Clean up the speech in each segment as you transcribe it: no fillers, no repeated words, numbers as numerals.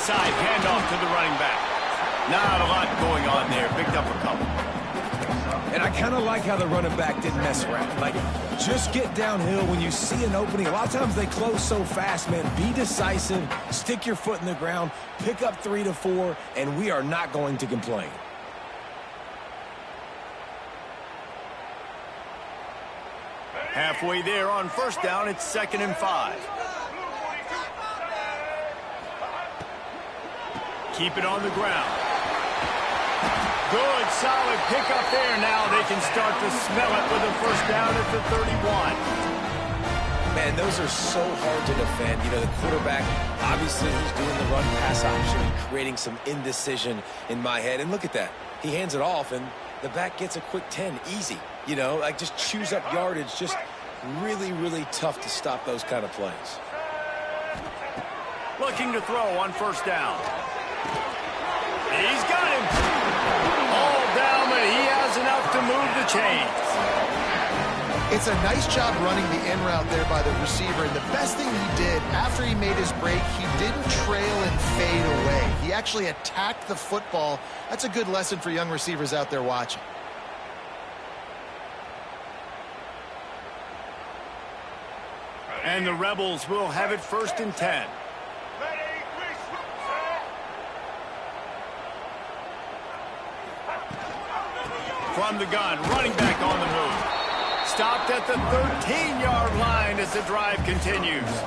inside handoff to the running back. Not a lot going on there. Picked up a couple. And I kind of like how the running back didn't mess around. Like, just get downhill when you see an opening. A lot of times they close so fast, man. Be decisive, stick your foot in the ground, pick up 3 to 4, and we are not going to complain. Halfway there on first down, it's 2nd and 5. Keep it on the ground. Good, solid pickup there. Now they can start to smell it with a first down at the 31. Man, those are so hard to defend. You know, the quarterback, obviously, he's doing the run-pass option and creating some indecision in my head. And look at that. He hands it off, and the back gets a quick 10. Easy. You know, like just chews up yardage. Just really, really tough to stop those kind of plays. Looking to throw on first down. He's got him. All down, but he has enough to move the chains. It's a nice job running the in route there by the receiver. And the best thing he did after he made his break, he didn't trail and fade away. He actually attacked the football. That's a good lesson for young receivers out there watching. And the Rebels will have it 1st and 10. From the gun, running back on the move. Stopped at the 13-yard line as the drive continues.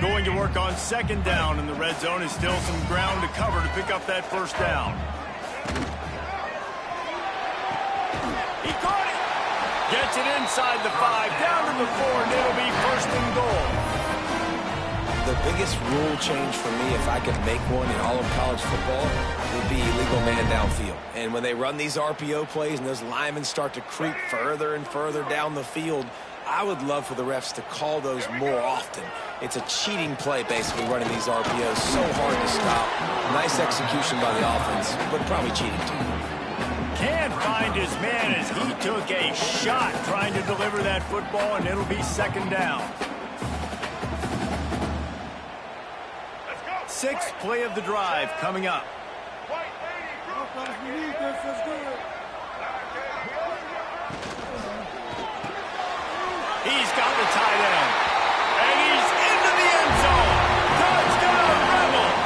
Going to work on 2nd down, and the red zone is still some ground to cover to pick up that first down. He caught it. Gets it inside the 5, down to the 4, and it'll be 1st and goal. The biggest rule change for me, if I could make one in all of college football, would be illegal man downfield. And when they run these RPO plays and those linemen start to creep further and further down the field, I would love for the refs to call those more often. It's a cheating play, basically, running these RPOs. So hard to stop. Nice execution by the offense, but probably cheating too. Can't find his man as he took a shot trying to deliver that football, and it'll be 2nd down. 6th play of the drive coming up. He's got the tight end. And he's into the end zone. Touchdown, Rebels!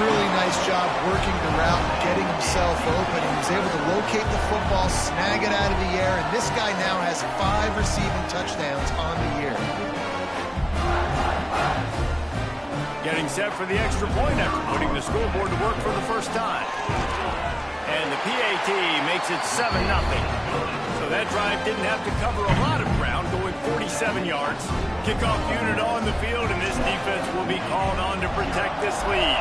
Really nice job working the route, getting himself open. He was able to locate the football, snag it out of the air, and this guy now has 5 receiving touchdowns on the year. Getting set for the extra point after putting the scoreboard to work for the first time. And the PAT makes it 7-0. So that drive didn't have to cover a lot of ground, going 47 yards. Kickoff unit on the field, and this defense will be called on to protect this lead.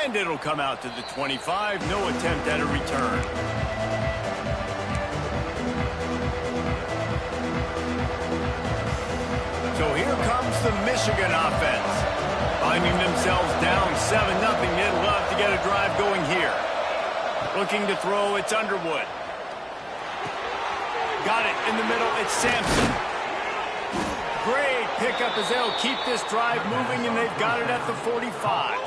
And it'll come out to the 25. No attempt at a return. So here comes the Michigan offense. Finding themselves down 7-0, they'd love to get a drive going here. Looking to throw, it's Underwood. Got it in the middle, it's Sampson. Great pickup as they'll keep this drive moving, and they've got it at the 45.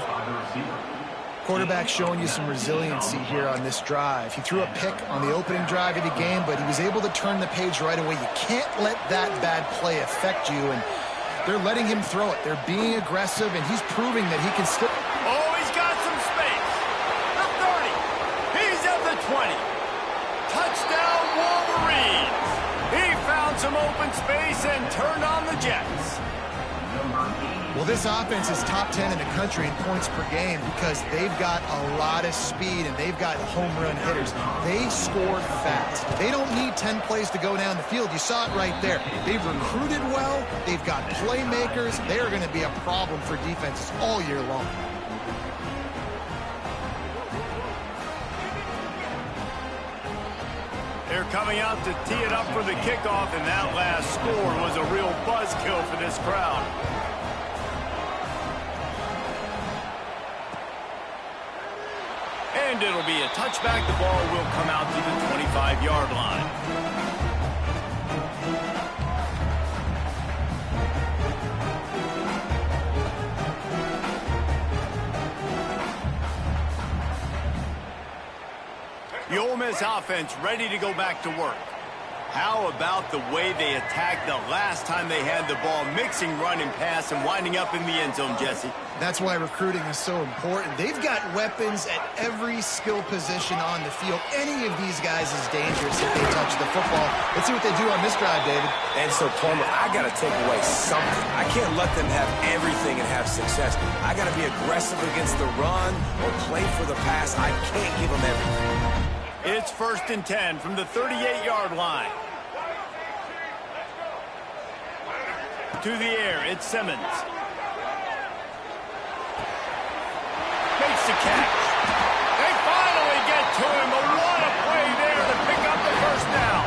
Quarterback showing you some resiliency here on this drive. He threw a pick on the opening drive of the game, but he was able to turn the page right away. You can't let that bad play affect you, and they're letting him throw it. They're being aggressive, and he's proving that he can still... Oh, he's got some space. The 30. He's at the 20. Touchdown, Wolverines. He found some open space and turned on the Jets. Well, this offense is top 10 in the country in points per game because they've got a lot of speed and they've got home run hitters. They score fast. They don't need 10 plays to go down the field. You saw it right there. They've recruited well. They've got playmakers. They are going to be a problem for defenses all year long. They're coming out to tee it up for the kickoff, and that last score was a real buzzkill for this crowd. And it'll be a touchback. The ball will come out to the 25-yard line. The Ole Miss offense ready to go back to work. How about the way they attacked the last time they had the ball, mixing run and pass and winding up in the end zone, Jesse? That's why recruiting is so important. They've got weapons at every skill position on the field. Any of these guys is dangerous if they touch the football. Let's see what they do on this drive, David. And so, Plummer, I got to take away something. I can't let them have everything and have success. I got to be aggressive against the run or play for the pass. I can't give them everything. It's 1st and 10 from the 38-yard line. To the air, it's Simmons. Makes the catch. They finally get to him, but what a play there to pick up the first down.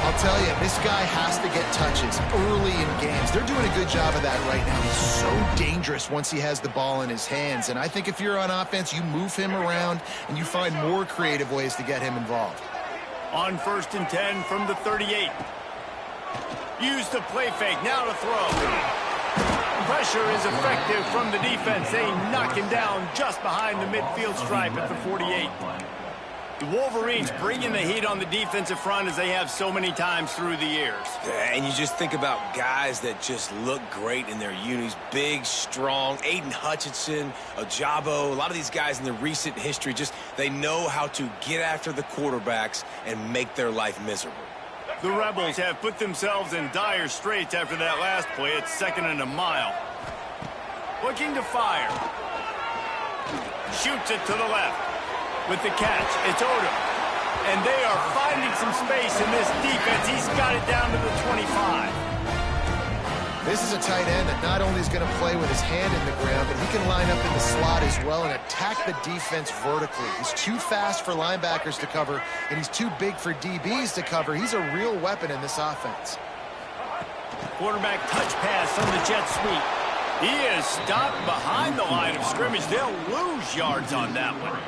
I'll tell you, this guy has to get touches early in games. They're doing a good job of that right now. He's so dangerous once he has the ball in his hands. And I think if you're on offense, you move him around and you find more creative ways to get him involved. On 1st and 10 from the 38. Use the play fake, now to throw. Pressure is effective from the defense. They knock him down just behind the midfield stripe at the 48. The Wolverines bringing the heat on the defensive front as they have so many times through the years. And you just think about guys that just look great in their unis. Big, strong, Aiden Hutchinson, Ojabo, a lot of these guys in the recent history, just they know how to get after the quarterbacks and make their life miserable. The Rebels have put themselves in dire straits after that last play. It's 2nd and a mile. Looking to fire. Shoots it to the left. With the catch, it's Odom. And they are finding some space in this defense. He's got it down to the 25. This is a tight end that not only is going to play with his hand in the ground, but he can line up in the slot as well and attack the defense vertically. He's too fast for linebackers to cover, and he's too big for DBs to cover. He's a real weapon in this offense. Quarterback touch pass on the jet sweep. He is stopped behind the line of scrimmage. They'll lose yards on that one.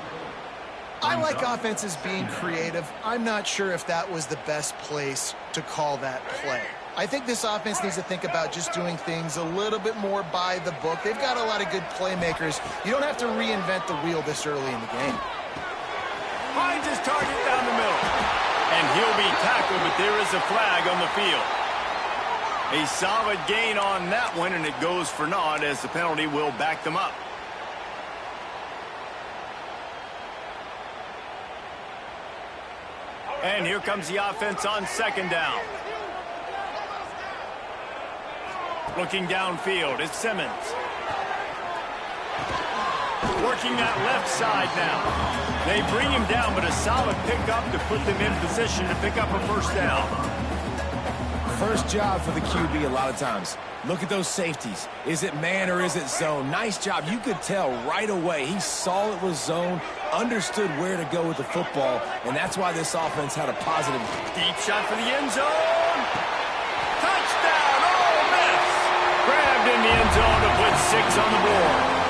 I like offenses being creative. I'm not sure if that was the best place to call that play. I think this offense needs to think about just doing things a little bit more by the book. They've got a lot of good playmakers. You don't have to reinvent the wheel this early in the game. Finds his target down the middle. And he'll be tackled, but there is a flag on the field. A solid gain on that one, and it goes for naught as the penalty will back them up. And here comes the offense on 2nd down. Looking downfield, it's Simmons. Working that left side now. They bring him down, but a solid pickup to put them in position to pick up a first down. First job for the QB a lot of times. Look at those safeties. Is it man or is it zone? Nice job. You could tell right away. He saw it was zone, understood where to go with the football, and that's why this offense had a positive. Deep shot for the end zone. Touchdown, Ole Miss. Grabbed in the end zone to put 6 on the board.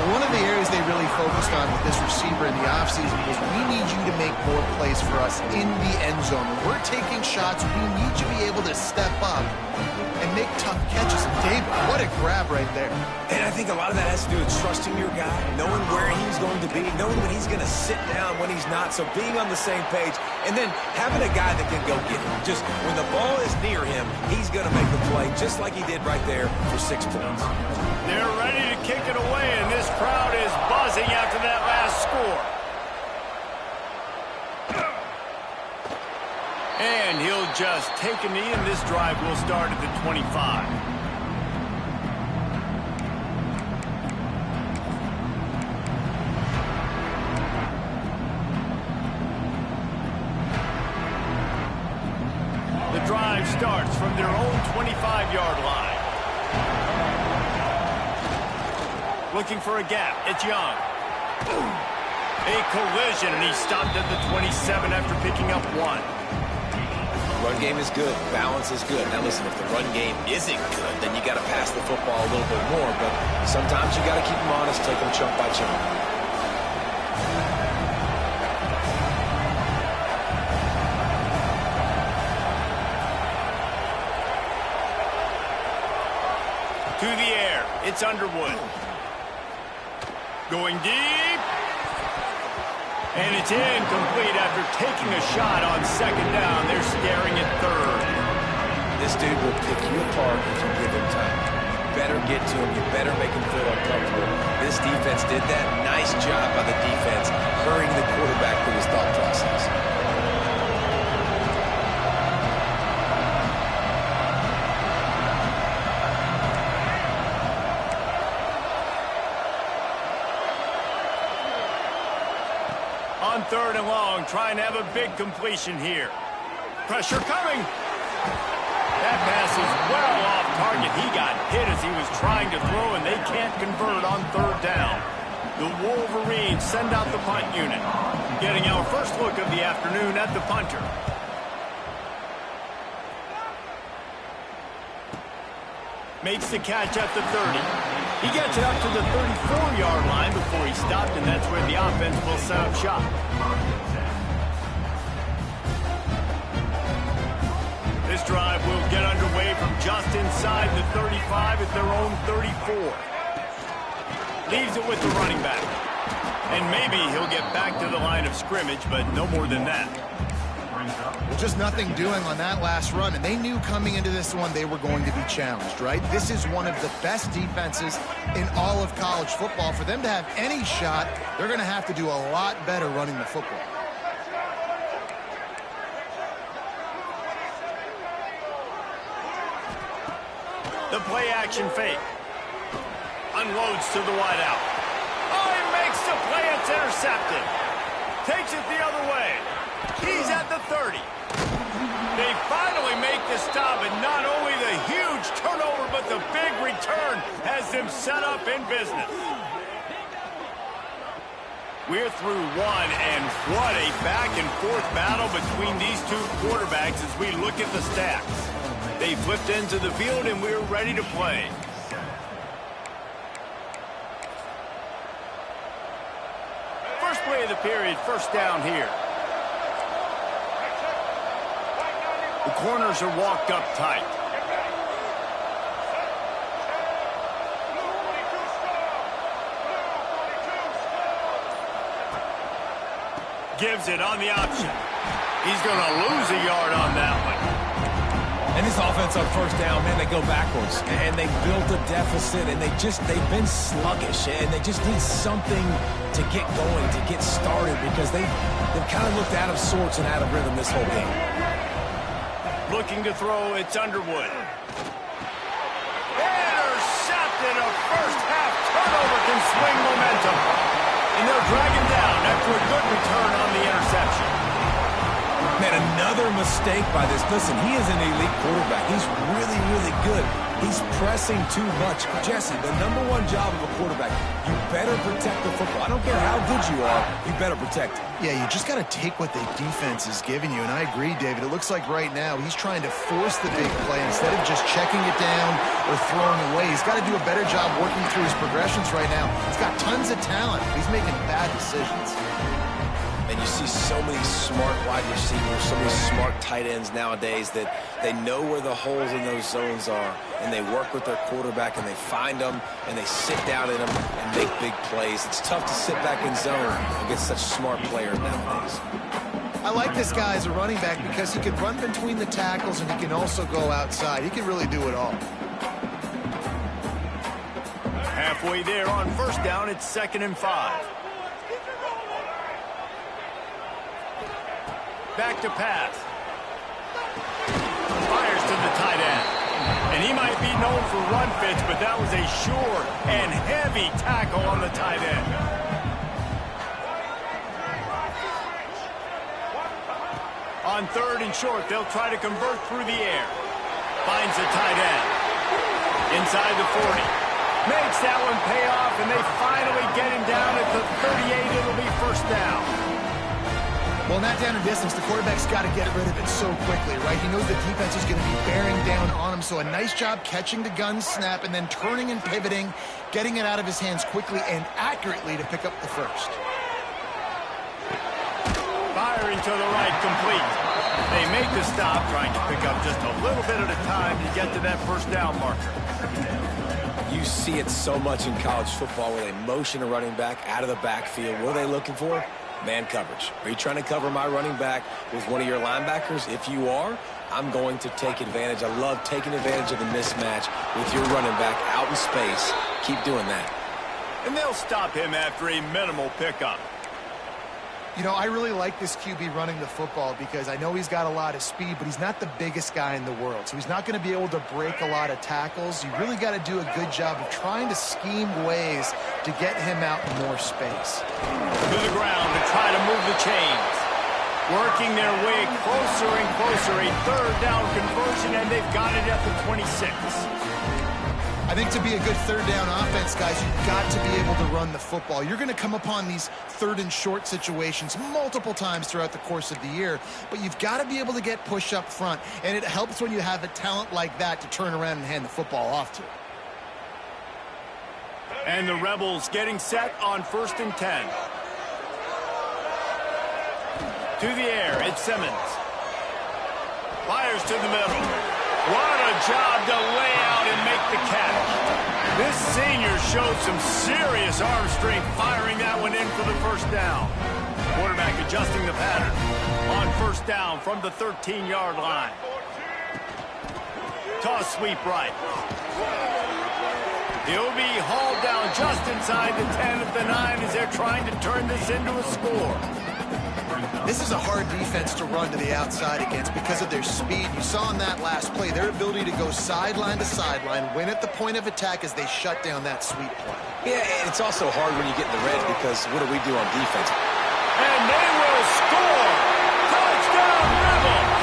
One of the areas they really focused on with this receiver in the offseason was we need you to make more plays for us in the end zone. When we're taking shots, we need you to be able to step up and make tough catches. David, what a grab right there. And I think a lot of that has to do with trusting your guy, knowing where he's going to be, knowing when he's going to sit down, when he's not. So being on the same page, and then having a guy that can go get it. Just when the ball is near him, he's going to make the play, just like he did right there for 6 points. They're ready to kick it away, and this crowd is buzzing after that last score. And he'll just take a knee, and this drive will start at the 25. The drive starts from their own 25-yard line. Looking for a gap. It's Young. A collision, and he stopped at the 27 after picking up 1. Run game is good. Balance is good. Now listen, if the run game isn't good, then you got to pass the football a little bit more. But sometimes you got to keep them honest, take them chunk by chunk. To the air. It's Underwood. Going deep. And it's incomplete after taking a shot on second down. They're staring at third. This dude will pick you apart if you give him time. You better get to him. You better make him feel uncomfortable. This defense did that. Nice job by the defense, hurrying the quarterback through his thought process. On third and long, trying to have a big completion here. Pressure coming. That pass is well off target. He got hit as he was trying to throw, and they can't convert on third down. The Wolverines send out the punt unit. Getting our first look of the afternoon at the punter. Makes the catch at the 30. He gets it up to the 34-yard line before he stopped, and that's where the offense will set up shop. This drive will get underway from just inside the 35 at their own 34. Leaves it with the running back. And maybe he'll get back to the line of scrimmage, but no more than that. Well, just nothing doing on that last run, and they knew coming into this one they were going to be challenged, right? This is one of the best defenses in all of college football. For them to have any shot, they're going to have to do a lot better running the football. The play-action fake. Unloads to the wideout. Oh, he makes the play. It's intercepted. Takes it the other way. He's at the 30. They finally make the stop, and not only the huge turnover, but the big return has them set up in business. We're through one, and what a back-and-forth battle between these two quarterbacks as we look at the stats. They flipped into the field, and we're ready to play. First play of the period, first down here. The corners are walked up tight. Gives it on the option. He's going to lose a yard on that one. And this offense on first down, man, they go backwards. And they built a deficit, and they've been sluggish, and they just need something to get going, to get started, because they've kind of looked out of sorts and out of rhythm this whole game. Looking to throw, it's Underwood. Intercepted. A first-half turnover can swing momentum. And they'll drag him down after a good return on the interception. Man, another mistake by this. Listen, he is an elite quarterback. He's really, really good. He's pressing too much. Jesse, the #1 job of a quarterback, you better protect the football. I don't care how good you are, you better protect it. Yeah, you just got to take what the defense is giving you, and I agree, David. It looks like right now he's trying to force the big play instead of just checking it down or throwing away. He's got to do a better job working through his progressions right now. He's got tons of talent, but he's making bad decisions. And you see so many smart wide receivers, so many smart tight ends nowadays that they know where the holes in those zones are, and they work with their quarterback, and they find them, and they sit down in them and make big plays. It's tough to sit back in zone against such smart players nowadays. I like this guy as a running back because he can run between the tackles, and he can also go outside. He can really do it all. Halfway there on first down, it's 2nd and 5. Back to pass. Fires to the tight end. And he might be known for run fits, but that was a sure and heavy tackle on the tight end. On 3rd and short, they'll try to convert through the air. Finds the tight end. Inside the 40. Makes that one pay off, and they finally get him down at the 38. It'll be first down. Well, in that down and distance, the quarterback's got to get rid of it so quickly, right? He knows the defense is going to be bearing down on him, so a nice job catching the gun snap and then turning and pivoting, getting it out of his hands quickly and accurately to pick up the first. Firing to the right, complete. They make the stop, trying to pick up just a little bit at a time to get to that first down marker. You see it so much in college football where they motion a running back out of the backfield. What are they looking for? Man coverage. Are you trying to cover my running back with one of your linebackers? If you are, I'm going to take advantage. I love taking advantage of the mismatch with your running back out in space. Keep doing that. And they'll stop him after a minimal pickup. You know, I really like this QB running the football because I know he's got a lot of speed, but he's not the biggest guy in the world. So he's not going to be able to break a lot of tackles. You really got to do a good job of trying to scheme ways to get him out in more space. To the ground to try to move the chains. Working their way closer and closer. A third down conversion, and they've got it at the 26. I think to be a good third down offense, guys, you've got to be able to run the football. You're going to come upon these third and short situations multiple times throughout the course of the year, but you've got to be able to get push up front, and it helps when you have a talent like that to turn around and hand the football off to. And the Rebels getting set on 1st and 10. To the air, it's Simmons. Fires to the middle. What a job to lay out and make the catch. This senior showed some serious arm strength firing that one in for the first down. Quarterback adjusting the pattern on 1st down from the 13-yard line. Toss sweep right. He'll be hauled down just inside the 10 at the 9 as they're trying to turn this into a score. This is a hard defense to run to the outside against because of their speed. You saw in that last play their ability to go sideline to sideline, win at the point of attack as they shut down that sweep play. Yeah, it's also hard when you get in the red because what do we do on defense? And they will score! Touchdown, Rebels!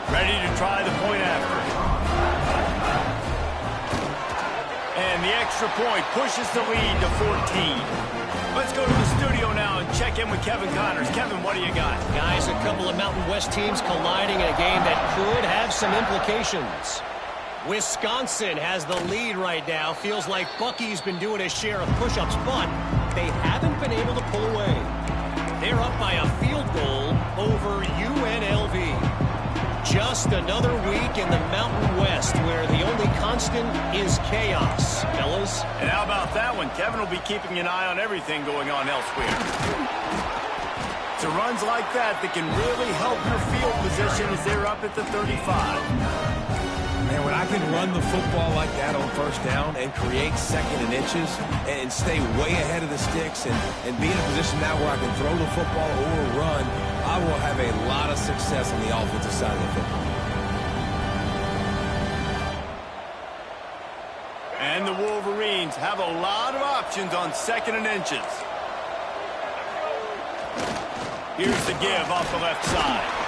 Ready to try the point after. And the extra point pushes the lead to 14. Let's go to the studio now and check in with Kevin Connors. Kevin, what do you got? Guys, a couple of Mountain West teams colliding in a game that could have some implications. Wisconsin has the lead right now. Feels like Bucky's been doing his share of push-ups, but they haven't been able to pull away. They're up by a field goal over UNLV. Just another week in the Mountain West where the only constant is chaos, fellas. And how about that one? Kevin will be keeping an eye on everything going on elsewhere. It's runs like that that can really help your field position as they're up at the 35. Man, when I can run the football like that on 1st down and create 2nd and inches and stay way ahead of the sticks and be in a position now where I can throw the football or run, I will have a lot of success on the offensive side of the football. And the Wolverines have a lot of options on 2nd and inches. Here's the give off the left side.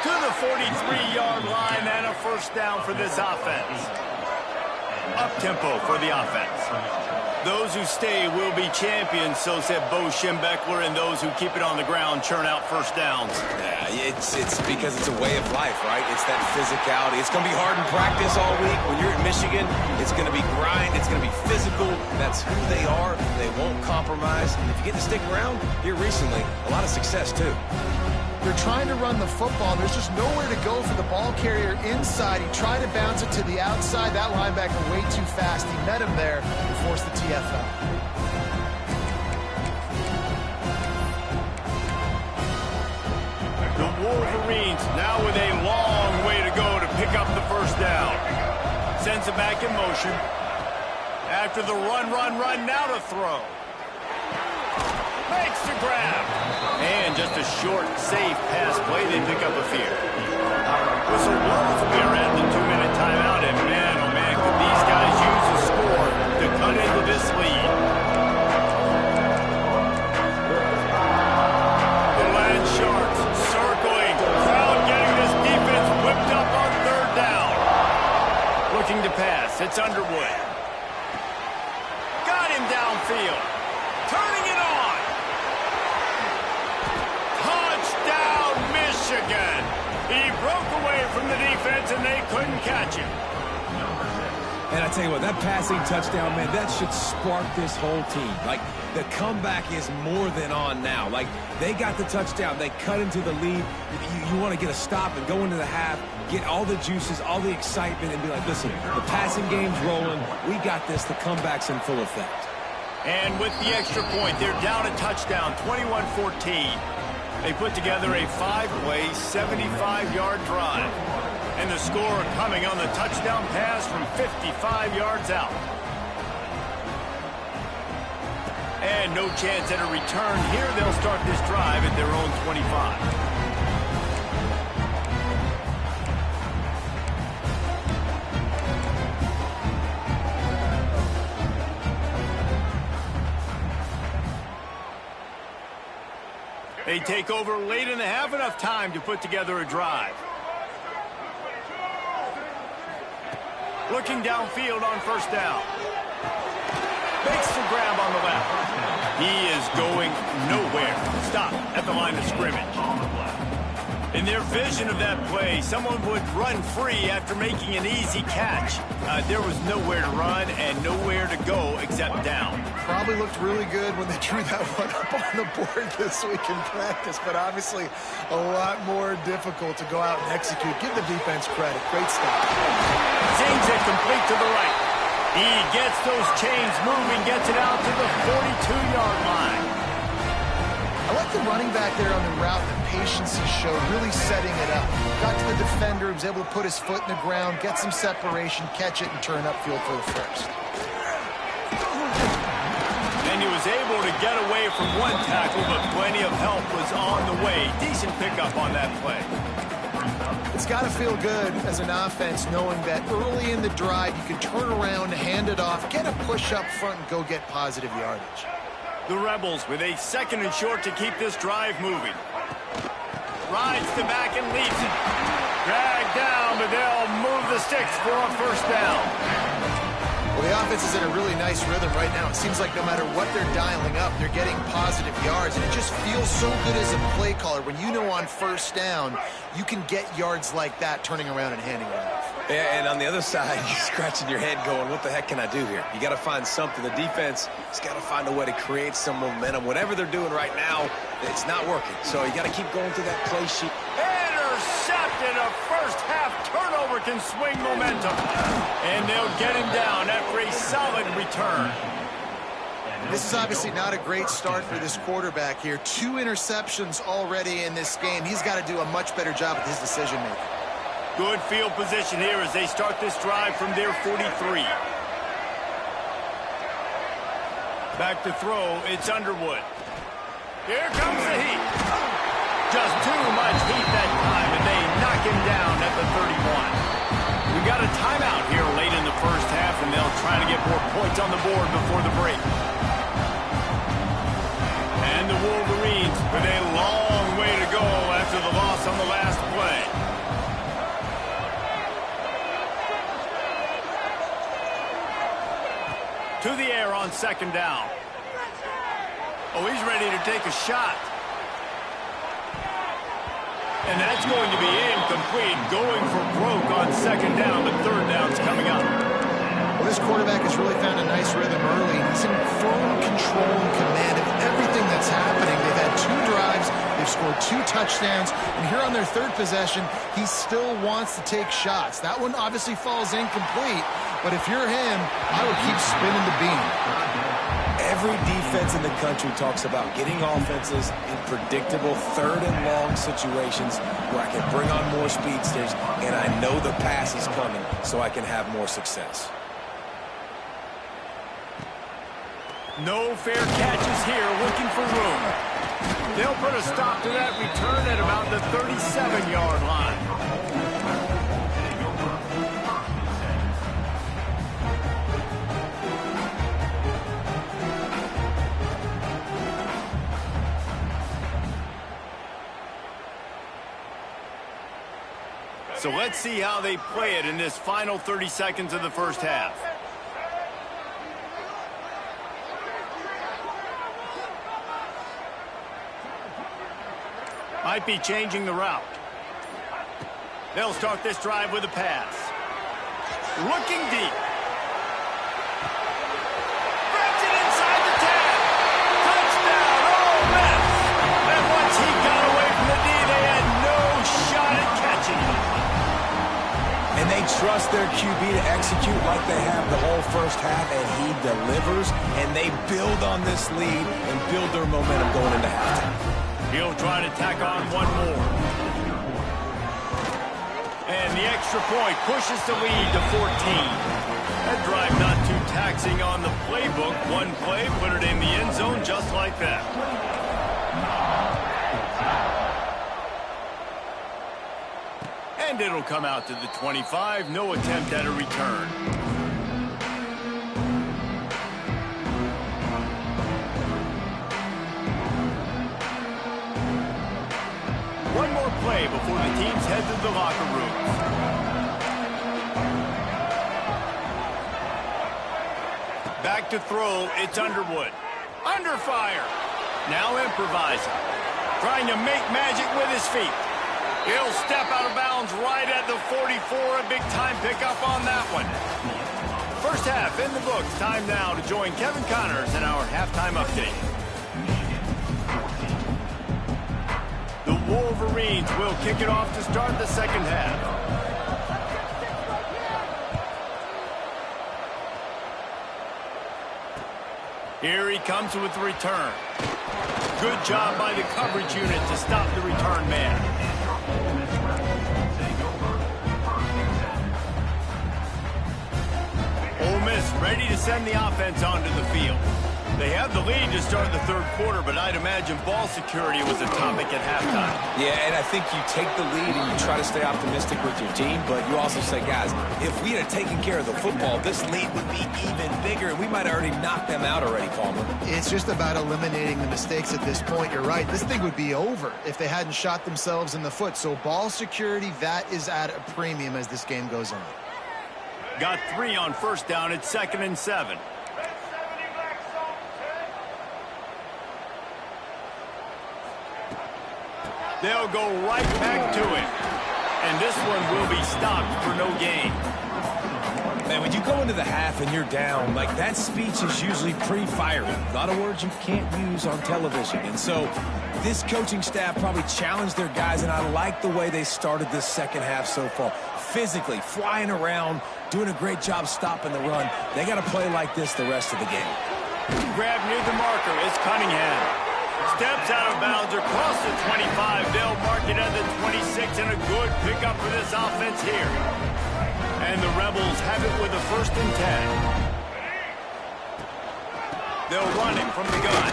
To the 43-yard line and a 1st down for this offense. Up-tempo for the offense. Those who stay will be champions, so said Bo Schembechler, and those who keep it on the ground churn out 1st downs. Yeah, it's because it's a way of life, right? It's that physicality. It's going to be hard in practice all week. When you're at Michigan, it's going to be grind. It's going to be physical. That's who they are. They won't compromise. And if you get to stick around here recently, a lot of success, too. They're trying to run the football. There's just nowhere to go for the ball carrier inside. He tried to bounce it to the outside. That linebacker way too fast. He met him there and forced the TFL. The Wolverines now with a long way to go to pick up the 1st down. Sends it back in motion. After the run, now to throw. Makes the grab. And just a short, safe pass play. They pick up a few. Whistle blows. We are at the 2-minute timeout. And man, oh man, could these guys use a score to cut into this lead. The Land Sharks circling. Crowd getting this defense whipped up on 3rd He broke away from the defense, and they couldn't catch him. And I tell you what, that passing touchdown, man, that should spark this whole team. Like, the comeback is more than on now. Like, they got the touchdown. They cut into the lead. You want to get a stop and go into the half, get all the juices, all the excitement, and be like, listen, the passing game's rolling. We got this. The comeback's in full effect. And with the extra point, they're down a touchdown, 21-14. They put together a 5-play, 75-yard drive. And the score coming on the touchdown pass from 55 yards out. And no chance at a return here. They'll start this drive at their own 25. They take over late in the half, enough time to put together a drive. Looking downfield on first down. Makes the grab on the left. He is going nowhere. Stop at the line of scrimmage. In their vision of that play, someone would run free after making an easy catch. There was nowhere to run and nowhere to go except down. Probably looked really good when they drew that one up on the board this week in practice, but obviously a lot more difficult to go out and execute. Give the defense credit. Great stop. Zings it complete to the right. He gets those chains moving, gets it out to the 42-yard line. I like the running back there on the route, the patience he showed, really setting it up. Got to the defender, he was able to put his foot in the ground, get some separation, catch it, and turn upfield for the first. And he was able to get away from one tackle, but plenty of help was on the way. Decent pickup on that play. It's got to feel good as an offense knowing that early in the drive you can turn around, hand it off, get a push up front, and go get positive yardage. The Rebels with a 2nd and short to keep this drive moving. Rides the back and leads it. Dragged down, but they'll move the sticks for a first down. Well, the offense is in a really nice rhythm right now. It seems like no matter what they're dialing up, they're getting positive yards, and it just feels so good as a play caller when you know on first down you can get yards like that turning around and handing it off. Yeah, and on the other side, you're scratching your head going, what the heck can I do here? You got to find something. The defense has got to find a way to create some momentum. Whatever they're doing right now, it's not working. So you got to keep going through that play sheet. Intercepted. A first half turnover can swing momentum. And they'll get him down after a solid return. This is obviously not a great start for this quarterback here. 2 interceptions already in this game. He's got to do a much better job with his decision-making. Good field position here as they start this drive from their 43. Back to throw, it's Underwood. Here comes the heat. Just too much heat that time, and they knock him down at the 31. We got a timeout here late in the first half, and they'll try to get more points on the board before the break. And the Wolverines with a long way to go after the loss on the last play. To the air on 2nd down. Oh, he's ready to take a shot. And that's going to be incomplete. Going for broke on 2nd down, but 3rd down's coming up. Well, this quarterback has really found a nice rhythm early. He's in firm control and command of everything that's happening. They've had 2 drives. They've scored 2 touchdowns. And here on their 3rd possession, he still wants to take shots. That one obviously falls incomplete. But if you're him, I would keep spinning the beam. Every defense in the country talks about getting offenses in predictable 3rd and long situations where I can bring on more speedsters and I know the pass is coming so I can have more success. No fair catches here, looking for room. They'll put a stop to that return at about the 37-yard line. So let's see how they play it in this final 30 seconds of the first half. Might be changing the route. They'll start this drive with a pass. Looking deep. Grabs it inside the 10. Touchdown, Ole Miss. And once he got away from the D, they had no shot at catching him. And they trust their QB to execute like they have the whole first half, and he delivers, and they build on this lead and build their momentum going into halftime. He'll try to tack on one more. And the extra point pushes the lead to 14. That drive not too taxing on the playbook. One play, put it in the end zone just like that. And it'll come out to the 25. No attempt at a return. One more play before the teams head to the locker rooms. Back to throw, it's Underwood. Under fire. Now improvising. Trying to make magic with his feet. He'll step out of bounds right at the 44. A big time pickup on that one. First half in the books. Time now to join Kevin Connors in our halftime update. The Wolverines will kick it off to start the second half. Here he comes with the return. Good job by the coverage unit to stop the return man. Ole Miss ready to send the offense onto the field. They have the lead to start the third quarter, but I'd imagine ball security was a topic at halftime. Yeah, and I think you take the lead and you try to stay optimistic with your team, but you also say, guys, if we had taken care of the football, this lead would be even bigger, and we might have already knocked them out already, Palmer. It's just about eliminating the mistakes at this point. You're right. This thing would be over if they hadn't shot themselves in the foot. So ball security, that is at a premium as this game goes on. Got 3 on first down. It's 2nd and 7. They'll go right back to it. And this one will be stopped for no gain. Man, when you go into the half and you're down, like, that speech is usually pretty fiery. A lot of words you can't use on television. And so this coaching staff probably challenged their guys, and I like the way they started this second half so far. Physically, flying around, doing a great job stopping the run. They got to play like this the rest of the game. Grab near the marker. It's Cunningham. Steps out of bounds across the 25. They'll mark it at the 26, and a good pickup for this offense here. And the Rebels have it with a 1st and 10. They'll run it from the gun.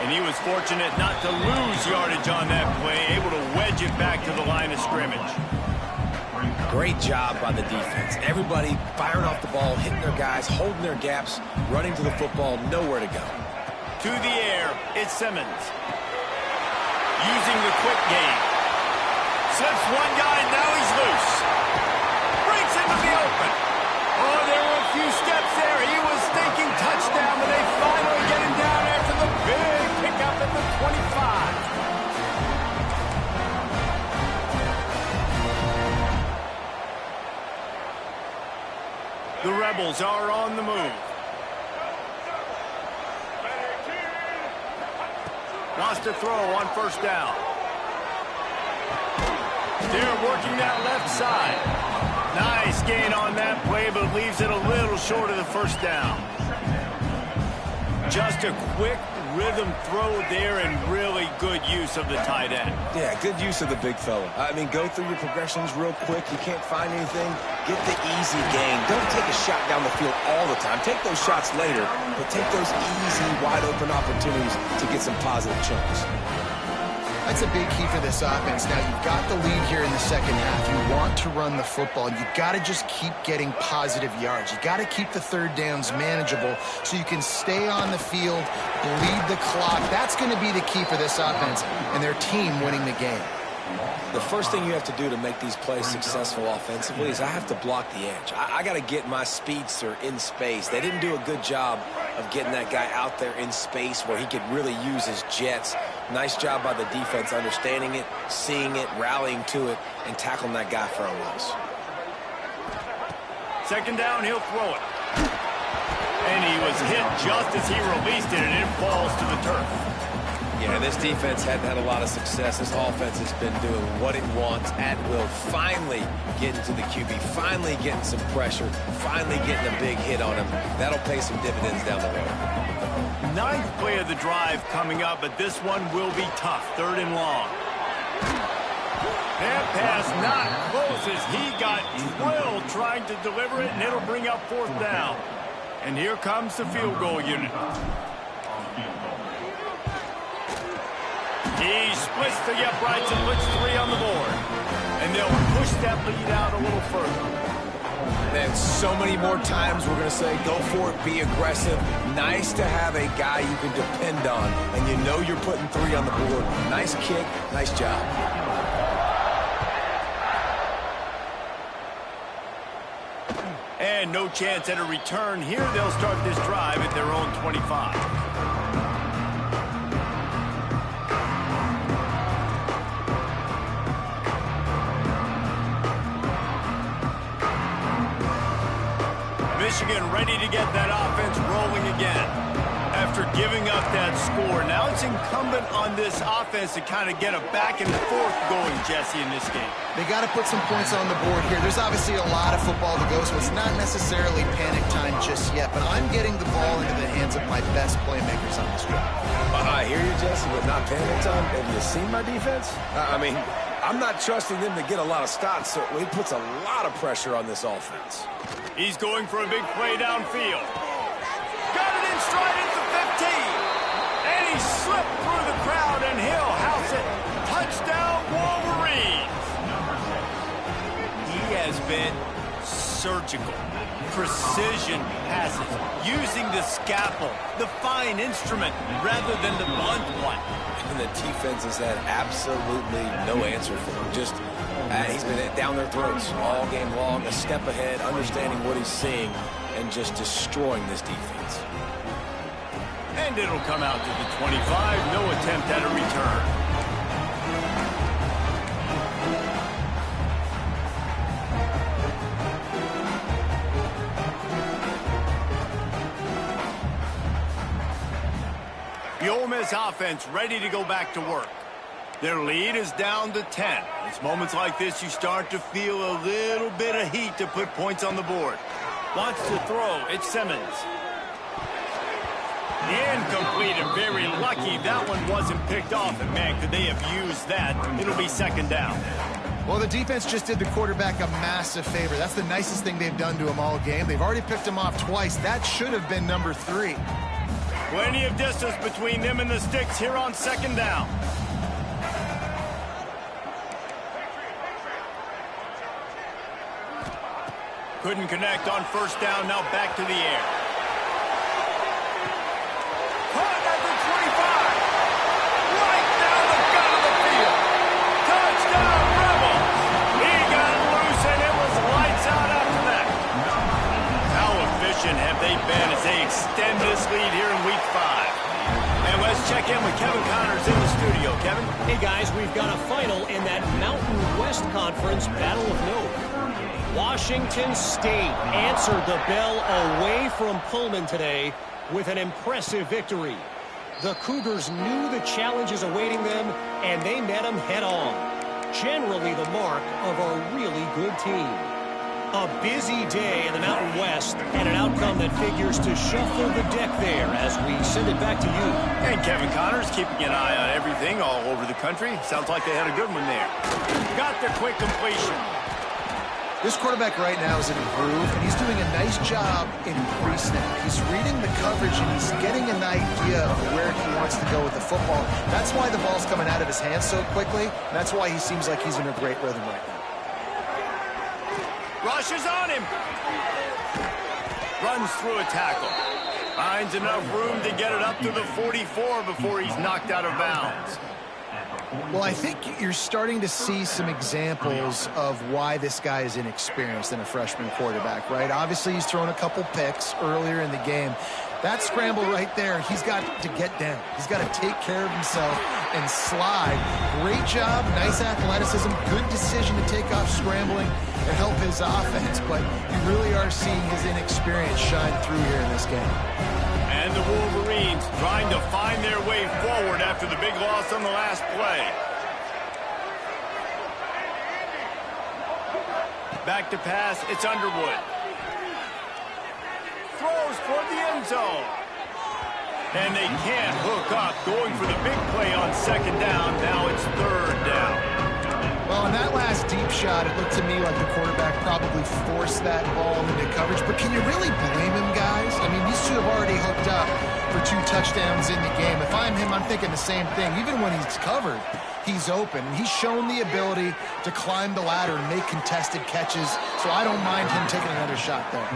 And he was fortunate not to lose yardage on that play, able to wedge it back to the line of scrimmage. Great job by the defense. Everybody firing off the ball, hitting their guys, holding their gaps, running to the football, nowhere to go. To the air, it's Simmons. Using the quick game. Slips one guy, now he's loose. Breaks into the open. Oh, there were a few steps there. He was thinking touchdown, but they finally get him down after the big pickup at the 25. The Rebels are on the move. Wants to throw on first down. They're working that left side. Nice gain on that play, but leaves it a little short of the first down. Just a quick rhythm throw there and really good use of the tight end. Yeah, good use of the big fella. I mean, go through your progressions real quick. You can't find anything, get the easy gain. Don't take a shot down the field all the time. Take those shots later, but take those easy, wide-open opportunities to get some positive chunks. That's a big key for this offense. Now, you've got the lead here in the second half. You want to run the football. You got to just keep getting positive yards. You got to keep the third downs manageable so you can stay on the field, bleed the clock. That's going to be the key for this offense and their team winning the game. The first thing you have to do to make these plays successful offensively is I have to block the edge. I got to get my speedster in space. They didn't do a good job of getting that guy out there in space where he could really use his jets Nice job by the defense, understanding it, seeing it, rallying to it, and tackling that guy for a loss. Second down, he'll throw it. And he was hit just as he released it, and it falls to the turf. Yeah, this defense hadn't had a lot of success. This offense has been doing what it wants at will. Finally getting to the QB, finally getting some pressure, finally getting a big hit on him. That'll pay some dividends down the road. Ninth play of the drive coming up, but this one will be tough. Third and long. That pass not close as he got drilled trying to deliver it, and it'll bring up fourth down. And here comes the field goal unit. He splits the uprights and puts 3 on the board. And they'll push that lead out a little further. And so many more times we're going to say, go for it, be aggressive. Nice to have a guy you can depend on, and you know you're putting 3 on the board. Nice kick, nice job. And no chance at a return here. They'll start this drive at their own 25. Michigan ready to get that offense rolling again. After giving up that score, now it's incumbent on this offense to kind of get a back and forth going, Jesse, in this game. They got to put some points on the board here. There's obviously a lot of football to go, so it's not necessarily panic time just yet, but I'm getting the ball into the hands of my best playmakers on this drive. I hear you, Jesse, but not panic time. Have you seen my defense? I mean, I'm not trusting them to get a lot of stops, so it puts a lot of pressure on this offense. He's going for a big play downfield. Got it in stride at the 15. And he slipped through the crowd, and he'll house it. Touchdown, Wolverines. He has been surgical. Precision passes, using the scalpel, the fine instrument, rather than the blunt one. And the defense has had absolutely no answer for him. Just, he's been down their throats all game long, a step ahead, understanding what he's seeing, and just destroying this defense. And it'll come out to the 25, no attempt at a return. The Ole Miss offense ready to go back to work. Their lead is down to 10. It's moments like this you start to feel a little bit of heat to put points on the board. Wants to throw. It's Simmons. Incomplete and very lucky that one wasn't picked off. And, man, could they have used that? It'll be second down. Well, the defense just did the quarterback a massive favor. That's the nicest thing they've done to him all game. They've already picked him off twice. That should have been number 3. Plenty of distance between them and the sticks here on second down. Couldn't connect on first down. Now back to the air. Caught at the 25. Right down the gut of the field. Touchdown, Rebels. He got loose, and it was lights out after that. How efficient have they been as they extend this lead here in Week 5? And let's check in with Kevin Connors in the studio. Kevin? Hey, guys, we've got a final in that Mountain West Conference Battle of Note. Washington State answered the bell away from Pullman today with an impressive victory. The Cougars knew the challenges awaiting them, and they met them head-on. Generally the mark of a really good team. A busy day in the Mountain West, and an outcome that figures to shuffle the deck there as we send it back to you. And Kevin Connors keeping an eye on everything all over the country. Sounds like they had a good one there. Got the quick completion. This quarterback right now is in a groove, and he's doing a nice job in pre-snap. He's reading the coverage, and he's getting an idea of where he wants to go with the football. That's why the ball's coming out of his hands so quickly, and that's why he seems like he's in a great rhythm right now. Rushes on him. Runs through a tackle. Finds enough room to get it up to the 44 before he's knocked out of bounds. Well, I think you're starting to see some examples of why this guy is inexperienced in a freshman quarterback, right? Obviously, he's thrown a couple picks earlier in the game. That scramble right there, he's got to get down. He's got to take care of himself and slide. Great job, nice athleticism, good decision to take off scrambling and help his offense, but you really are seeing his inexperience shine through here in this game. And the Wolverines trying to find their way forward after the big loss on the last play. Back to pass, it's Underwood. Throws toward the end zone. And they can't hook up, going for the big play on second down. Now it's third down. Well, in that last deep shot, it looked to me like the quarterback probably forced that ball into coverage. But can you really blame him, guys? I mean, these two have already hooked up for 2 touchdowns in the game. If I'm him, I'm thinking the same thing. Even when he's covered, he's open. And he's shown the ability to climb the ladder and make contested catches. So I don't mind him taking another shot there.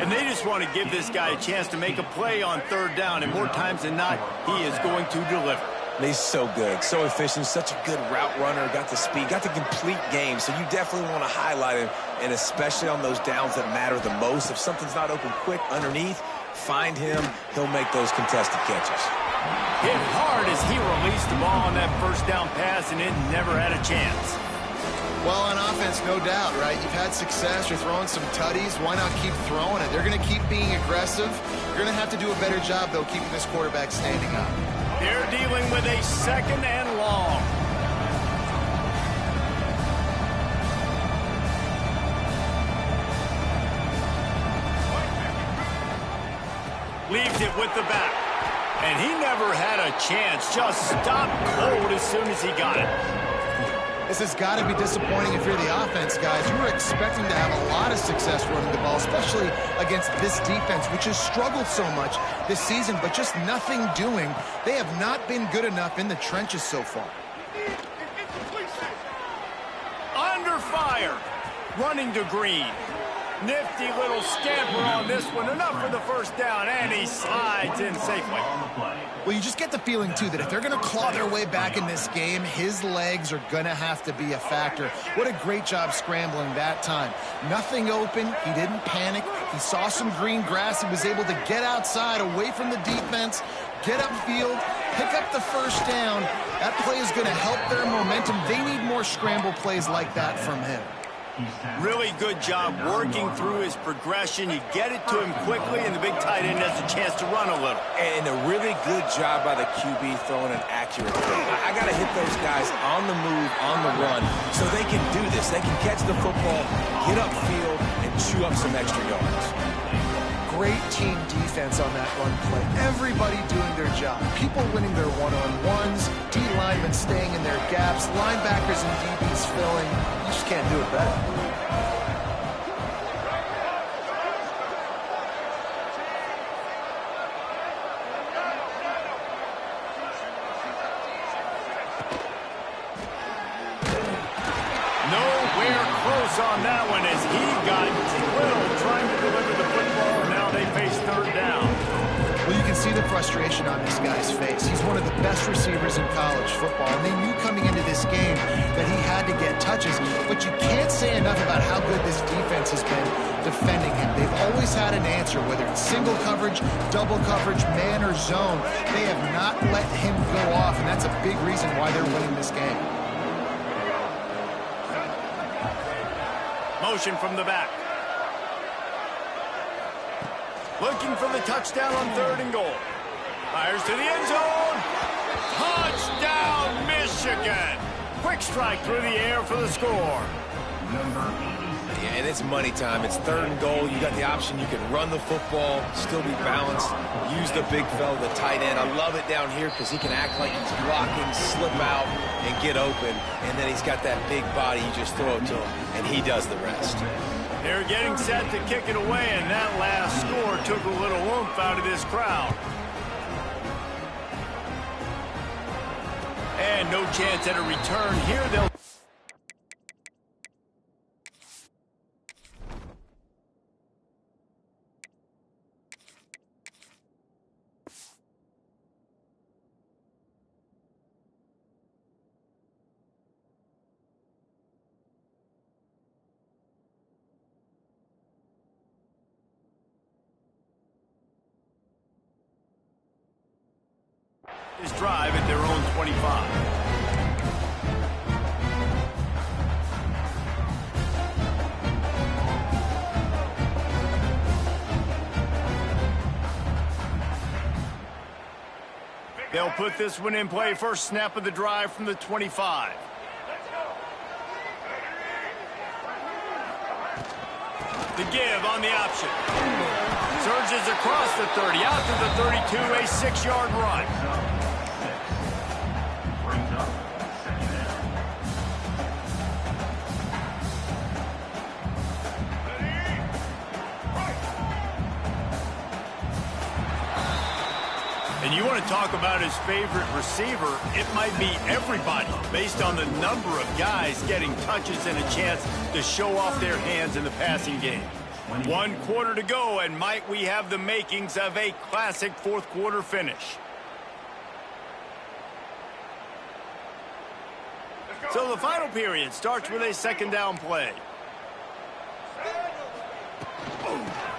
And they just want to give this guy a chance to make a play on third down. And more times than not, he is going to deliver. He's so good, so efficient, such a good route runner, got the speed, got the complete game, so you definitely want to highlight him, and especially on those downs that matter the most. If something's not open quick underneath, find him, he'll make those contested catches. Hit hard as he released the ball on that first down pass, and it never had a chance. Well, on offense, no doubt, right? You've had success. You're throwing some tutties. Why not keep throwing it? They're going to keep being aggressive. You're going to have to do a better job, though, keeping this quarterback standing up. They're dealing with a second and long. Leaves it with the back. And he never had a chance. Just stopped cold as soon as he got it. This has got to be disappointing if you're the offense, guys. You were expecting to have a lot of success running the ball, especially against this defense, which has struggled so much this season, but just nothing doing. They have not been good enough in the trenches so far. Under fire. Running to Green. Nifty little scamper on this one. Enough for the first down, and he slides in safely. Well, you just get the feeling, too, that if they're going to claw their way back in this game, his legs are going to have to be a factor. What a great job scrambling that time. Nothing open. He didn't panic. He saw some green grass. He was able to get outside, away from the defense, get upfield, pick up the first down. That play is going to help their momentum. They need more scramble plays like that from him. Really good job working through his progression. You get it to him quickly, and the big tight end has a chance to run a little. And a really good job by the QB throwing an accurate throw. I got to hit those guys on the move, on the run, so they can do this. They can catch the football, get upfield, and chew up some extra yards. Great team defense on that run play. Everybody doing their job. People winning their one-on-ones, D linemen staying in their gaps, linebackers and DBs filling. You just can't do it better. Nowhere close on that one as he got drilled trying to deliver the football, and now they face third down. Well, you can see the frustration on this guy's face. He's one of the best receivers in college football, and they knew coming into this game that he had to get touches, but you can't say enough about how good this defense has been defending him. They've always had an answer, whether it's single coverage, double coverage, man or zone. They have not let him go off, and that's a big reason why they're winning this game. Motion from the back. Looking for the touchdown on third and goal. Fires to the end zone. Touchdown, Michigan. Quick strike through the air for the score. Yeah, and it's money time. It's third and goal. You got the option. You can run the football, still be balanced, use the big fella, the tight end. I love it down here because he can act like he's blocking, slip out, and get open. And then he's got that big body. You just throw it to him, and he does the rest. They're getting set to kick it away, and that last score took a little oomph out of this crowd. And no chance at a return here. They'll This drive at their own 25. They'll put this one in play. First snap of the drive from the 25. The give on the option. Surges across the 30, out to the 32, a 6-yard run. And you want to talk about his favorite receiver, it might be everybody based on the number of guys getting touches and a chance to show off their hands in the passing game. 1 quarter to go, and might we have the makings of a classic fourth quarter finish. So the final period starts with a second down play.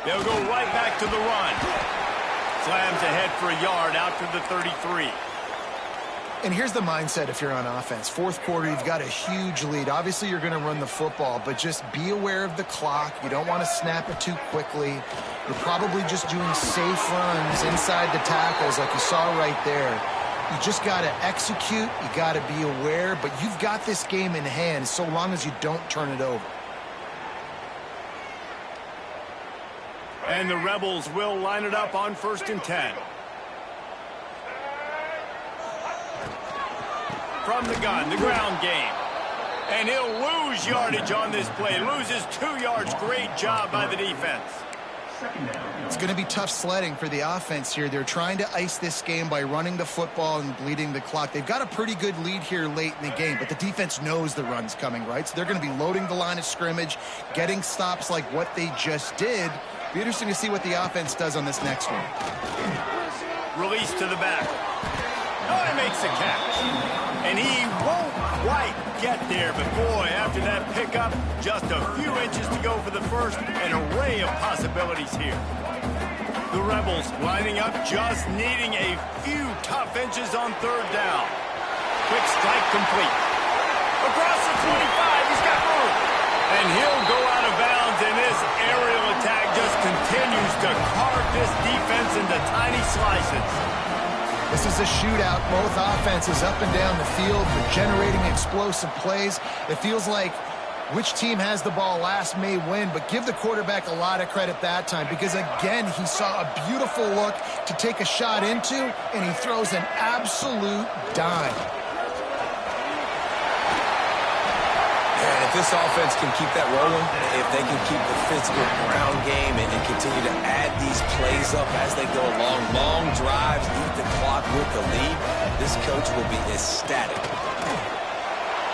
They'll go right back to the run. Slams ahead for a yard out to the 33. And here's the mindset if you're on offense. Fourth quarter, you've got a huge lead. Obviously, you're going to run the football, but just be aware of the clock. You don't want to snap it too quickly. You're probably just doing safe runs inside the tackles like you saw right there. You just got to execute. You got to be aware, but you've got this game in hand so long as you don't turn it over. And the Rebels will line it up on 1st and 10. From the gun, the ground game. And he'll lose yardage on this play. Loses 2 yards. Great job by the defense. It's going to be tough sledding for the offense here. They're trying to ice this game by running the football and bleeding the clock. They've got a pretty good lead here late in the game, but the defense knows the run's coming, right? So they're going to be loading the line of scrimmage, getting stops like what they just did. Be interesting to see what the offense does on this next one. Release to the back. Oh, he makes the catch. And he won't quite get there, but boy, after that pickup, just a few inches to go for the first. An array of possibilities here. The Rebels lining up, just needing a few tough inches on 3rd down. Quick strike complete. Across the 25, he's got room. And he'll go out of bounds, and this aerial attack just continues to carve this defense into tiny slices. This is a shootout. Both offenses up and down the field. They're generating explosive plays. It feels like which team has the ball last may win, but give the quarterback a lot of credit that time because, again, he saw a beautiful look to take a shot into, and he throws an absolute dime. If this offense can keep that rolling, if they can keep the physical ground game and continue to add these plays up as they go along, long drives, eat the clock with the lead, this coach will be ecstatic.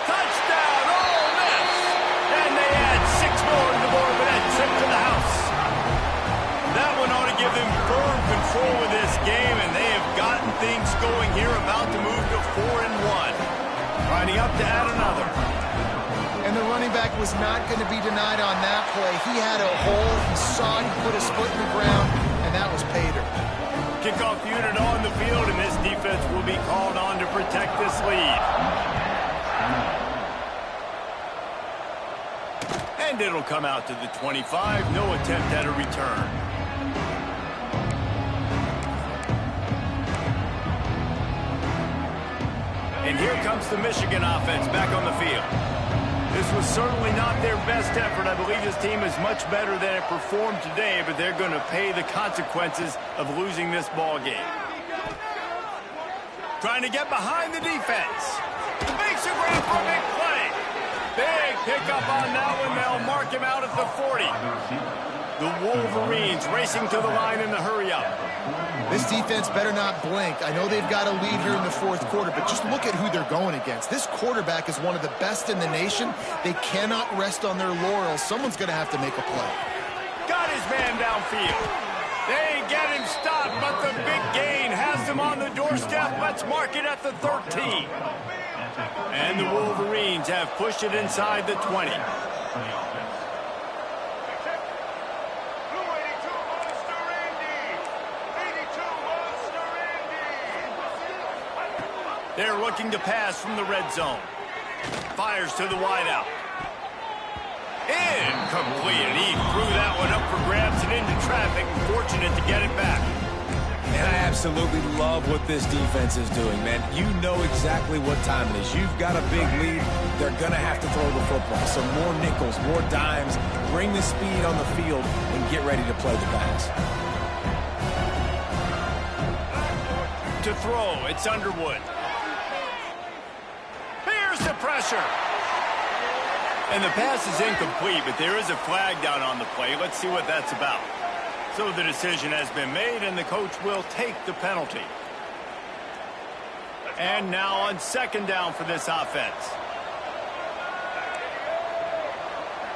Touchdown, Ole Miss! And they add 6 more to the board with that trip to the house. That one ought to give them firm control of this game, and they have gotten things going here, about to move to 4-1. Lining up to add another. And the running back was not going to be denied on that play. He had a hole. He saw it. He put his foot in the ground, and that was pay dirt. Kickoff unit on the field, and this defense will be called on to protect this lead. And it'll come out to the 25. No attempt at a return. And here comes the Michigan offense back on the field. This was certainly not their best effort. I believe this team is much better than it performed today, but they're going to pay the consequences of losing this ball game. Trying to get behind the defense. Makes a grab for a big play. Big pickup on that one. They'll mark him out at the 40. The Wolverines racing to the line in the hurry-up. This defense better not blink. I know they've got a lead here in the fourth quarter, but just look at who they're going against. This quarterback is one of the best in the nation. They cannot rest on their laurels. Someone's going to have to make a play. Got his man downfield. They get him stopped, but the big gain has him on the doorstep. Let's mark it at the 13. And the Wolverines have pushed it inside the 20. They're looking to pass from the red zone. Fires to the wideout. Incomplete. He threw that one up for grabs and into traffic. Fortunate to get it back. And I absolutely love what this defense is doing, man. You know exactly what time it is. You've got a big lead. They're going to have to throw the football. So more nickels, more dimes. Bring the speed on the field and get ready to play the pass. To throw, it's Underwood. Here's the pressure. And the pass is incomplete, but there is a flag down on the play. Let's see what that's about. So the decision has been made, and the coach will take the penalty. And now on second down for this offense.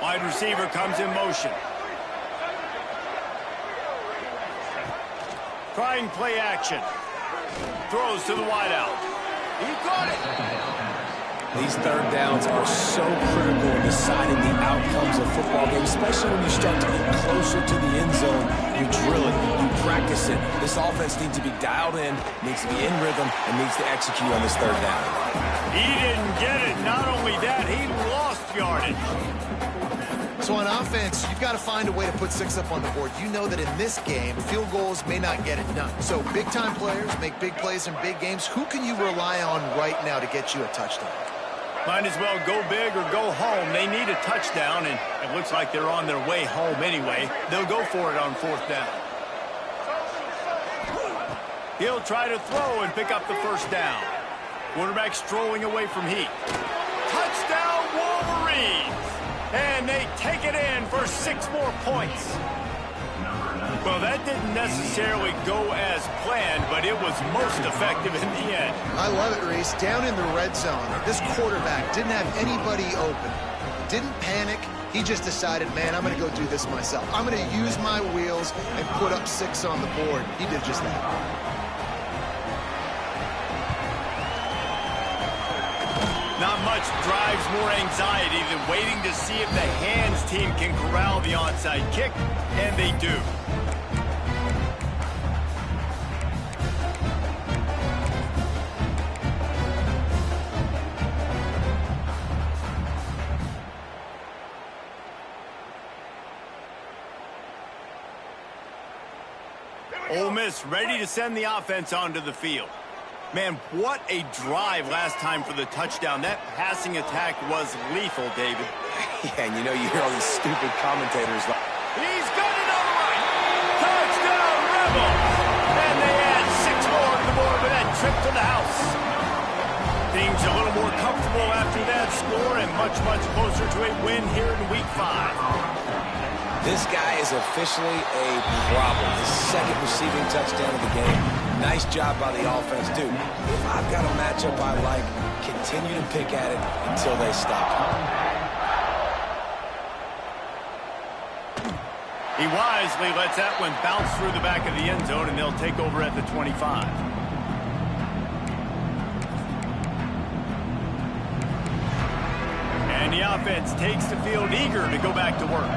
Wide receiver comes in motion. Trying play action. Throws to the wideout. He got it. These third downs are so critical in deciding the outcomes of football games, especially when you start to get closer to the end zone. You drill it, you practice it. This offense needs to be dialed in, needs to be in rhythm, and needs to execute on this third down. He didn't get it. Not only that, he lost yardage. So on offense, you've got to find a way to put 6 up on the board. You know that in this game, field goals may not get it done. So big-time players make big plays in big games. Who can you rely on right now to get you a touchdown? Might as well go big or go home. They need a touchdown, and it looks like they're on their way home anyway. They'll go for it on fourth down. He'll try to throw and pick up the first down. Quarterback strolling away from heat. Touchdown, Wolverines! And they take it in for 6 more points. Well, that didn't necessarily go as planned, but it was most effective in the end. I love it, Reese. Down in the red zone, this quarterback didn't have anybody open. Didn't panic. He just decided, man, I'm going to go do this myself. I'm going to use my wheels and put up 6 on the board. He did just that. Not much drives more anxiety than waiting to see if the hands team can corral the onside kick, and they do. Ole Miss ready to send the offense onto the field. Man, what a drive last time for the touchdown. That passing attack was lethal, David. Yeah, and you know, you hear all these stupid commentators like, he's got it all right. Touchdown, Rebels. And they add 6 more to the board with that trip to the house. Things a little more comfortable after that score and much, much closer to a win here in Week 5. this guy is officially a problem. His second receiving touchdown of the game. Nice job by the offense, dude. If I've got a matchup I like, continue to pick at it until they stop. He wisely lets that one bounce through the back of the end zone, and they'll take over at the 25. And the offense takes the field eager to go back to work.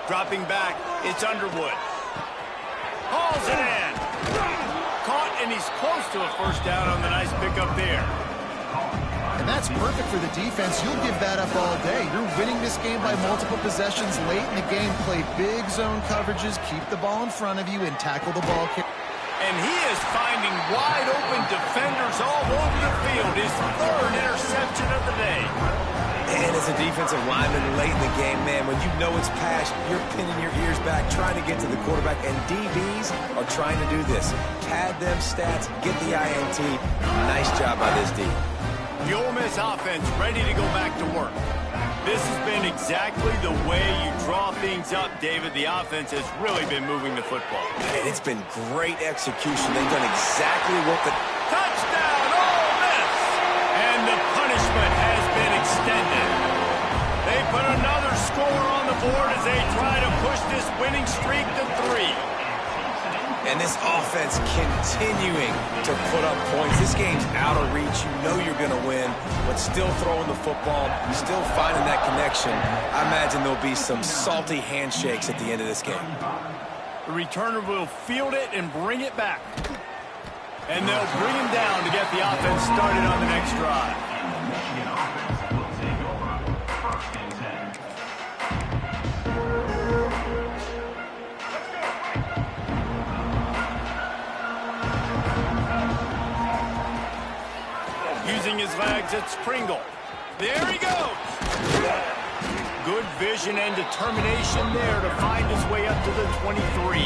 Dropping back, it's Underwood. Hauls it in. Caught, and he's close to a first down on the nice pickup there. And that's perfect for the defense. You'll give that up all day. You're winning this game by multiple possessions late in the game. Play big zone coverages, keep the ball in front of you, and tackle the ball. And he is finding wide open defenders all over the field. His third interception of the day. And as a defensive lineman late in the game, man, when you know it's past, you're pinning your ears back, trying to get to the quarterback. And DBs are trying to do this. Pad them stats, get the INT. Nice job by this D. The Ole Miss offense ready to go back to work. This has been exactly the way you draw things up, David. The offense has really been moving the football. And it's been great execution. They've done exactly what the... Touchdown, Ole Miss! And the punishment has been extended. They put another score on the board as they try to push this winning streak to 3. And this offense continuing to put up points. This game's out of reach. You know you're going to win, but still throwing the football, still finding that connection. I imagine there'll be some salty handshakes at the end of this game. The returner will field it and bring it back. And they'll bring him down to get the offense started on the next drive. Using his legs, it's Pringle. There he goes. Good vision and determination there to find his way up to the 23.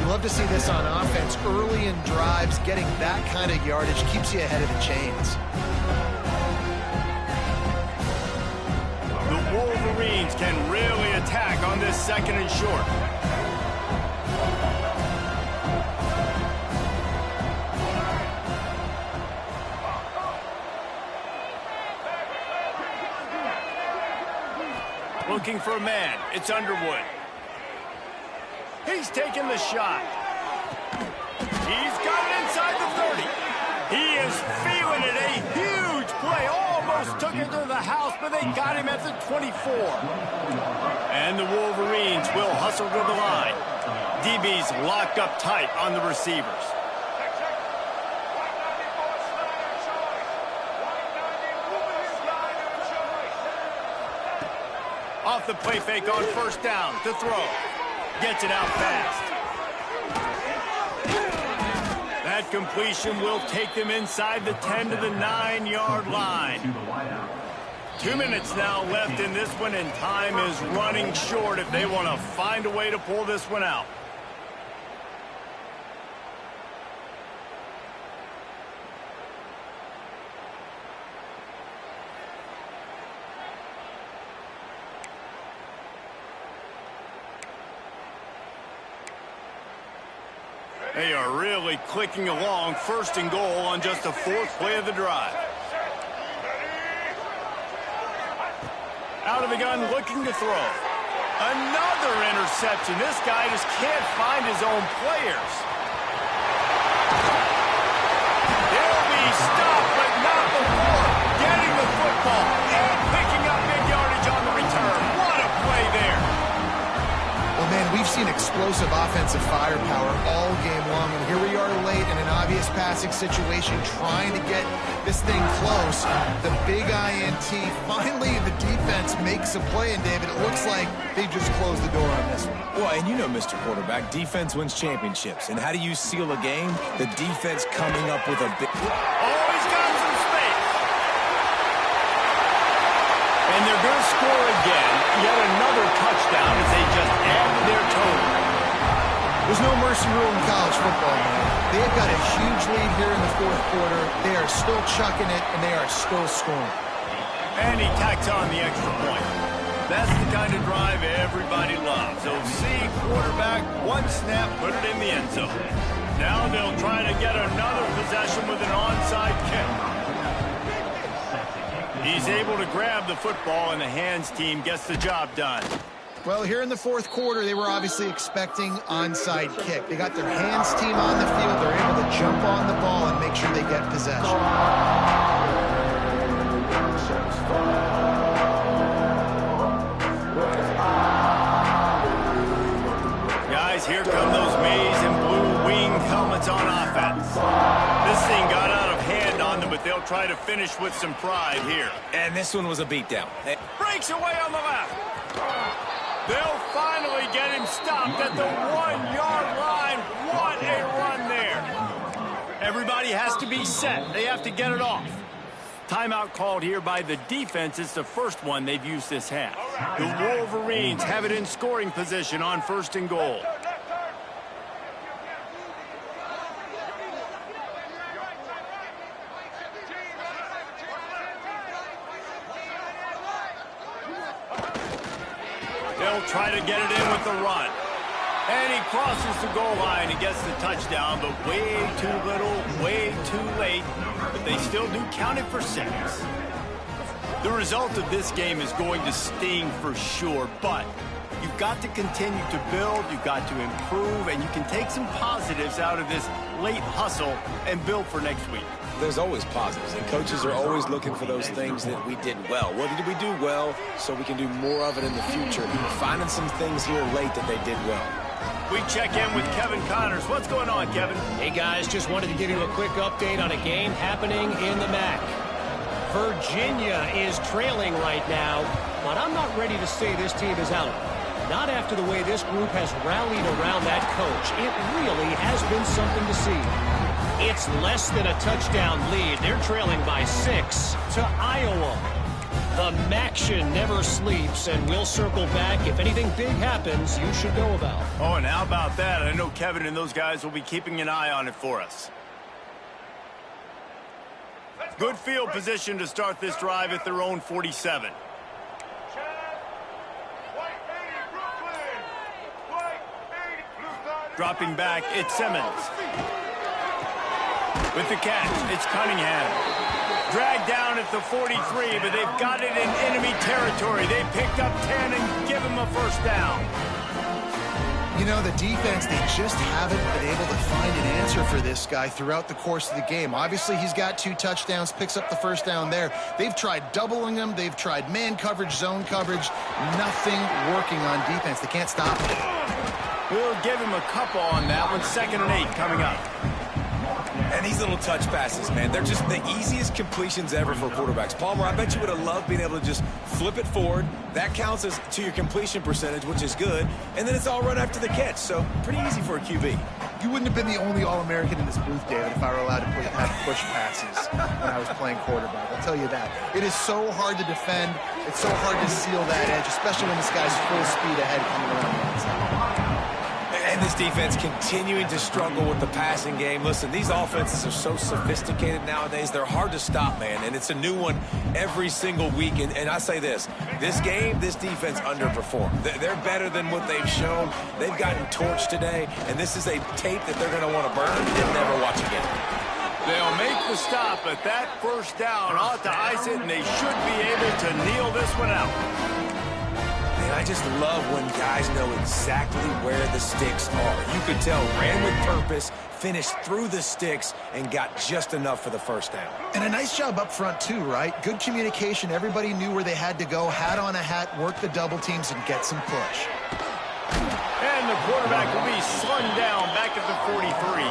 You love to see this on offense. Early in drives, getting that kind of yardage keeps you ahead of the chains. The Wolverines can really attack on this second and short. Looking for a man. It's Underwood. He's taking the shot. He's got it inside the 30. He is feeling it. A huge play. Almost took it to the house, but they got him at the 24. And the Wolverines will hustle to the line. DB's locked up tight on the receivers. Off the play fake on first down to throw. Gets it out fast. That completion will take them inside the 10 to the 9-yard line. 2 minutes now left in this one, and time is running short if they want to find a way to pull this one out. They are really clicking along. First and goal on just the 4th play of the drive. Out of the gun, looking to throw. Another interception. This guy just can't find his own players. They'll be stopped, but not before getting the football and picking up big yardage on the return. What a play there. Well, man, we've seen explosive offensive firepower all game long, and here we are late in an obvious passing situation trying to get this thing close. The big INT, finally the defense makes a play, and David, it looks like they just closed the door on this one. Well, and you know, Mr. Quarterback, defense wins championships. And how do you seal a game? The defense coming up with a big... Oh, he's got some space. And they're going to score again. Yet another touchdown as they just add to their total. There's no mercy rule in college football, man. They've got a huge lead here in the 4th quarter. They are still chucking it, and they are still scoring. And he tacks on the extra point. That's the kind of drive everybody loves. OC quarterback, one snap, put it in the end zone. Now they'll try to get another possession with an onside kick. He's able to grab the football, and the hands team gets the job done. Well, here in the 4th quarter, they were obviously expecting onside kick. They got their hands team on the field. They're able to jump on the ball and make sure they get possession. Guys, here come those maize and blue winged helmets on offense. This thing got out of hand on them, but they'll try to finish with some pride here. And this one was a beatdown. Breaks away on the left. They'll finally get him stopped at the 1-yard line. What a run there. Everybody has to be set. They have to get it off. Timeout called here by the defense. It's the first one they've used this half. The Wolverines have it in scoring position on 1st and goal. They'll try to get it in with the run. And he crosses the goal line and gets the touchdown, but way too little, way too late. But they still do count it for 6. The result of this game is going to sting for sure, but you've got to continue to build, you've got to improve, and you can take some positives out of this late hustle and build for next week. There's always positives, and coaches are always looking for those things that we did well. What did we do well so we can do more of it in the future? Finding some things here late that they did well. We check in with Kevin Connors. What's going on, Kevin? Hey, guys, just wanted to give you a quick update on a game happening in the MAC. Virginia is trailing right now, but I'm not ready to say this team is out. Not after the way this group has rallied around that coach. It really has been something to see. It's less than a touchdown lead. They're trailing by 6 to Iowa. The Maction never sleeps, and we'll circle back. If anything big happens, you should know about. Oh, and how about that? I know Kevin and those guys will be keeping an eye on it for us. Good field position to start this drive at their own 47. Dropping back, it's Simmons. With the catch, it's Cunningham. Dragged down at the 43, but they've got it in enemy territory. They picked up 10 and give him a first down. You know, the defense, they just haven't been able to find an answer for this guy throughout the course of the game. Obviously, he's got 2 touchdowns, picks up the first down there. They've tried doubling him. They've tried man coverage, zone coverage. Nothing working on defense. They can't stop him. We'll give him a couple on that one. 2nd and 8 coming up. And these little touch passes, man, they're just the easiest completions ever for quarterbacks. Palmer, I bet you would have loved being able to just flip it forward. That counts as to your completion percentage, which is good. And then it's all run after the catch, so pretty easy for a QB. You wouldn't have been the only All-American in this booth, David, if I were allowed to have push passes when I was playing quarterback. I'll tell you that. It is so hard to defend. It's so hard to seal that edge, especially when this guy's full speed ahead coming around the outside. And this defense continuing to struggle with the passing game. Listen, these offenses are so sophisticated nowadays. They're hard to stop, man. And it's a new one every single week. And I say this game, this defense underperformed. They're better than what they've shown. They've gotten torched today. And this is a tape that they're going to want to burn and never watch again. They'll make the stop, but that first down ought to ice it, and they should be able to kneel this one out. And I just love when guys know exactly where the sticks are. You could tell, ran with purpose, finished through the sticks, and got just enough for the first down. And a nice job up front, too, right? Good communication. Everybody knew where they had to go, hat on a hat, work the double teams, and get some push. And the quarterback will be slung down back at the 43.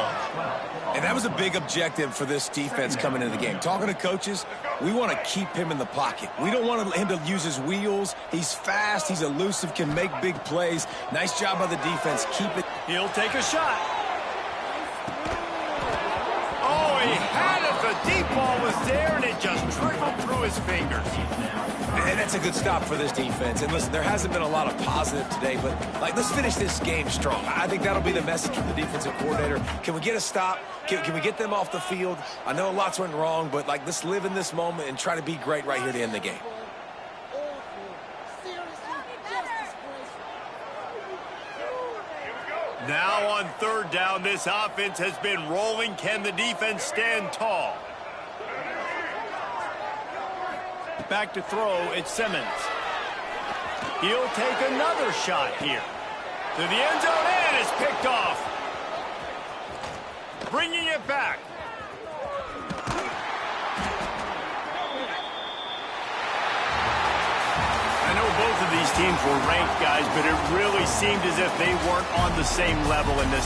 And that was a big objective for this defense coming into the game. Talking to coaches, we want to keep him in the pocket. We don't want him to use his wheels. He's fast, he's elusive, can make big plays. Nice job by the defense. Keep it. He'll take a shot. Oh, he had it. The deep ball was there, and it just trickled through his fingers. And that's a good stop for this defense. And listen, there hasn't been a lot of positive today, but let's finish this game strong. I think that'll be the message from the defensive coordinator. Can we get a stop? Can we get them off the field? I know lots went wrong, but let's live in this moment and try to be great right here to end the game. Now on 3rd down, this offense has been rolling. Can the defense stand tall? Back to throw, it's Simmons. He'll take another shot here. To the end zone, and it's picked off. Bringing it back. I know both of these teams were ranked, guys, but it really seemed as if they weren't on the same level in this